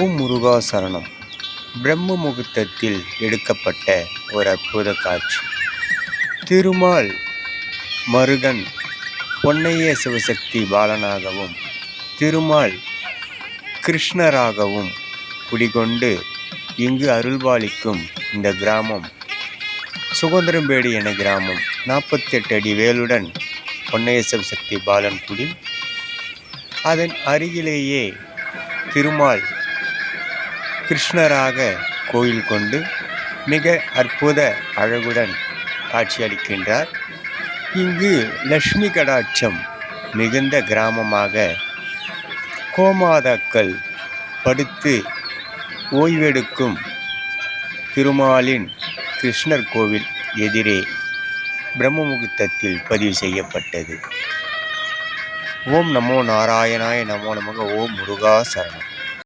ஓம் முருகா சரணம். பிரம்ம முகூர்த்தத்தில் எடுக்கப்பட்ட ஒரு அற்புத காட்சி. திருமால் மருகன் பொன்னைய சிவசக்தி பாலனாகவும் திருமால் கிருஷ்ணராகவும் குடிகொண்டு இங்கு அருள்பாலிக்கும் இந்த கிராமம் சுகந்திரம்பேடு என கிராமம். 48 அடி வேலுடன் பொன்னைய சிவசக்தி பாலன் குடி. அதன் அருகிலேயே திருமால் கிருஷ்ணராக கோயில் கொண்டு மிக அற்புத அழகுடன் காட்சியளிக்கின்றார். இங்கு லக்ஷ்மி கடாட்சம் மிகுந்த கிராமமாக கோமாதாக்கள் படுத்து ஓய்வெடுக்கும் திருமாலின் கிருஷ்ணர் கோவில் எதிரே பிரம்ம முகூர்த்தத்தில் பதிவு செய்யப்பட்டது. ஓம் நமோ நாராயணாய நமோ நமக. ஓம் முருகா சரணம்.